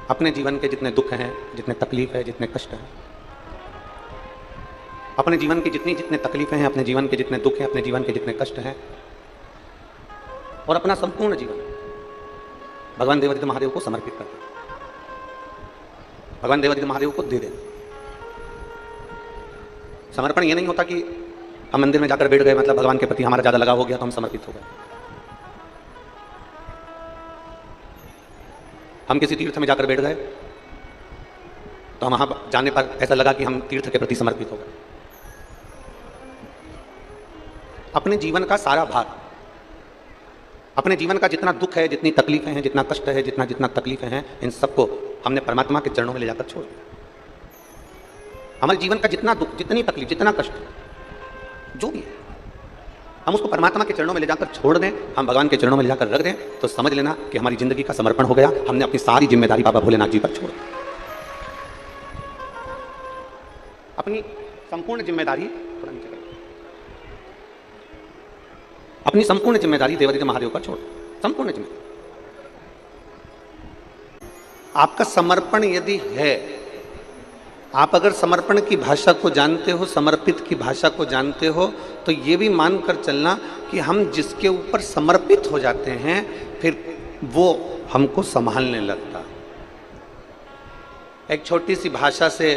अपने जीवन के जितने दुख हैं, जितने तकलीफ है, जितने कष्ट हैं, अपने जीवन की जितने तकलीफें हैं, अपने जीवन के जितने दुख हैं, अपने जीवन के जितने कष्ट हैं, और अपना संपूर्ण जीवन भगवान देवादित्य महादेव को समर्पित कर दें, भगवान देवादित्य महादेव को दे दें। समर्पण ये नहीं होता कि हम मंदिर में जाकर बैठ गए, मतलब भगवान के प्रति हमारा ज्यादा लगाव हो गया तो हम समर्पित हो गए। हम किसी तीर्थ में जाकर बैठ गए तो हम वहां जाने पर ऐसा लगा कि हम तीर्थ के प्रति समर्पित हो गए। अपने जीवन का सारा भार, अपने जीवन का जितना दुख है, जितनी तकलीफें हैं, जितना कष्ट है, जितना तकलीफें हैं, इन सबको हमने परमात्मा के चरणों में ले जाकर छोड़ दिया। हमारे जीवन का जितना दुख, जितनी तकलीफ, जितना कष्ट, जो भी है, हम उसको परमात्मा के चरणों में ले जाकर छोड़ दें, हम भगवान के चरणों में ले जाकर रख दें, तो समझ लेना कि हमारी जिंदगी का समर्पण हो गया। हमने अपनी सारी जिम्मेदारी बाबा भोलेनाथ जी पर छोड़ दी। अपनी संपूर्ण जिम्मेदारी अपनी संपूर्ण जिम्मेदारी देवादित्य महादेव पर छोड़, संपूर्ण जिम्मेदारी। आपका समर्पण यदि है, आप अगर समर्पण की भाषा को जानते हो, समर्पित की भाषा को जानते हो, तो ये भी मानकर चलना कि हम जिसके ऊपर समर्पित हो जाते हैं फिर वो हमको संभालने लगता। एक छोटी सी भाषा से,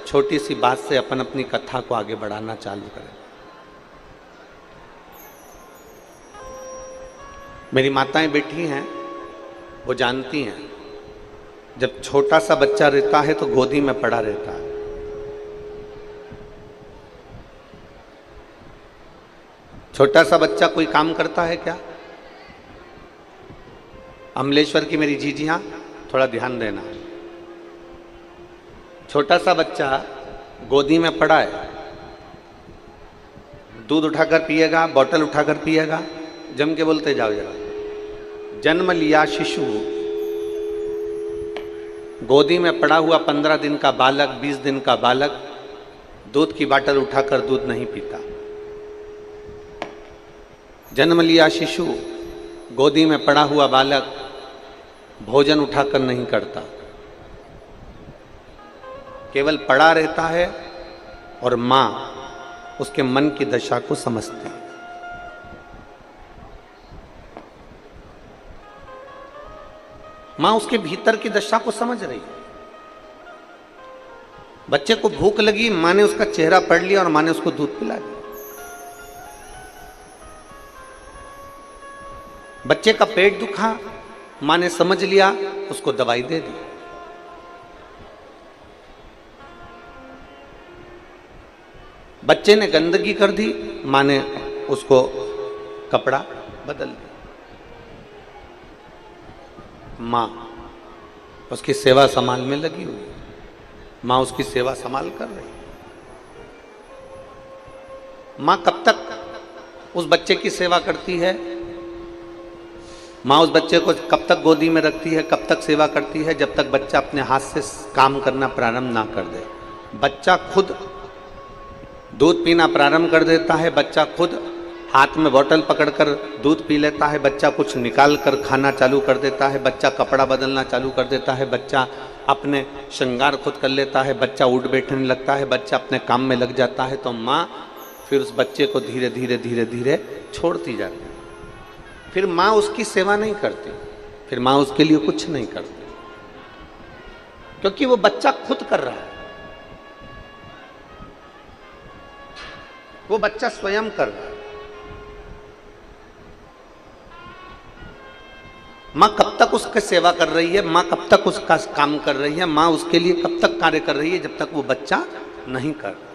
छोटी सी बात से अपन अपनी कथा को आगे बढ़ाना चालू करें। मेरी माताएं बैठी हैं, वो जानती हैं, जब छोटा सा बच्चा रहता है तो गोदी में पड़ा रहता है। छोटा सा बच्चा कोई काम करता है क्या? अमलेश्वर की मेरी जीजियां, थोड़ा ध्यान देना। छोटा सा बच्चा गोदी में पड़ा है, दूध उठाकर पिएगा, बोतल उठाकर पिएगा, जम के बोलते जाओ जरा। जन्म लिया शिशु, गोदी में पड़ा हुआ 15 दिन का बालक, 20 दिन का बालक दूध की बाटल उठाकर दूध नहीं पीता। जन्म लिया शिशु, गोदी में पड़ा हुआ बालक भोजन उठाकर नहीं करता, केवल पड़ा रहता है और मां उसके मन की दशा को समझती है। मां उसके भीतर की दशा को समझ रही है। बच्चे को भूख लगी, मां ने उसका चेहरा पढ़ लिया और मां ने उसको दूध पिला दिया। बच्चे का पेट दुखा, मां ने समझ लिया, उसको दवाई दे दी। बच्चे ने गंदगी कर दी, मां ने उसको कपड़ा बदल दिया। मां उसकी सेवा संभाल में लगी हुई है, मां उसकी सेवा संभाल कर रही है। मां कब तक उस बच्चे की सेवा करती है? मां उस बच्चे को कब तक गोदी में रखती है, कब तक सेवा करती है? जब तक बच्चा अपने हाथ से काम करना प्रारंभ ना कर दे। बच्चा खुद दूध पीना प्रारंभ कर देता है, बच्चा खुद हाथ में बोतल पकड़कर दूध पी लेता है, बच्चा कुछ निकाल कर खाना चालू कर देता है, बच्चा कपड़ा बदलना चालू कर देता है, बच्चा अपने श्रृंगार खुद कर लेता है, बच्चा उठ बैठने लगता है, बच्चा अपने काम में लग जाता है। तो माँ फिर उस बच्चे को धीरे धीरे धीरे धीरे छोड़ती जाती है। फिर माँ उसकी सेवा नहीं करती, फिर माँ उसके लिए कुछ नहीं करती, क्योंकि वो बच्चा खुद कर रहा है, वो बच्चा स्वयं कर रहा है। माँ कब तक उसकी सेवा कर रही है, माँ कब तक उसका काम कर रही है, माँ उसके लिए कब तक कार्य कर रही है? जब तक वो बच्चा नहीं कर रहा।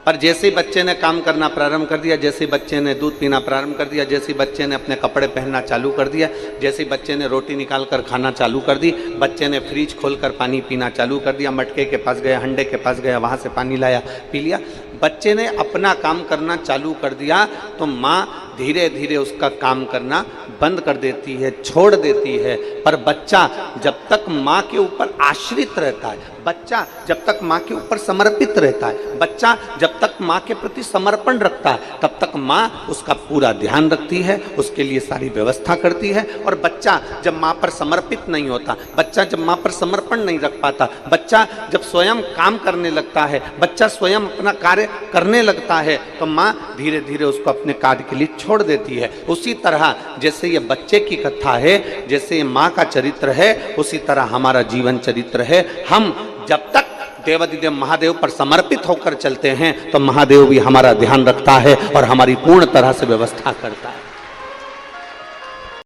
पर जैसे ही बच्चे ने काम करना प्रारंभ कर दिया, जैसे ही बच्चे ने दूध पीना प्रारंभ कर दिया, जैसे ही बच्चे ने अपने कपड़े पहनना चालू कर दिया, जैसे ही बच्चे ने रोटी निकाल कर खाना चालू कर दी, बच्चे ने फ्रिज खोलकर पानी पीना चालू कर दिया, मटके के पास गया, हंडे के पास गया, वहाँ से पानी लाया, पी लिया, बच्चे ने अपना काम करना चालू कर दिया, तो माँ धीरे धीरे उसका काम करना बंद कर देती है, छोड़ देती है। पर बच्चा जब तक माँ के ऊपर आश्रित रहता है, बच्चा जब तक माँ के ऊपर समर्पित रहता है, बच्चा जब तक माँ के प्रति समर्पण रखता है, तब तक माँ उसका पूरा ध्यान रखती है, उसके लिए सारी व्यवस्था करती है। और बच्चा जब माँ पर समर्पित नहीं होता, बच्चा जब माँ पर समर्पण नहीं रख पाता, बच्चा जब स्वयं काम करने लगता है, बच्चा स्वयं अपना कार्य करने लगता है, तो माँ धीरे धीरे उसको अपने कार्य के लिए छोड़ देती है। उसी तरह जैसे ये बच्चे की कथा है, जैसे ये माँ का चरित्र है, उसी तरह हमारा जीवन चरित्र है। हम जब तक देवाधिदेव महादेव पर समर्पित होकर चलते हैं, तो महादेव भी हमारा ध्यान रखता है और हमारी पूर्ण तरह से व्यवस्था करता है।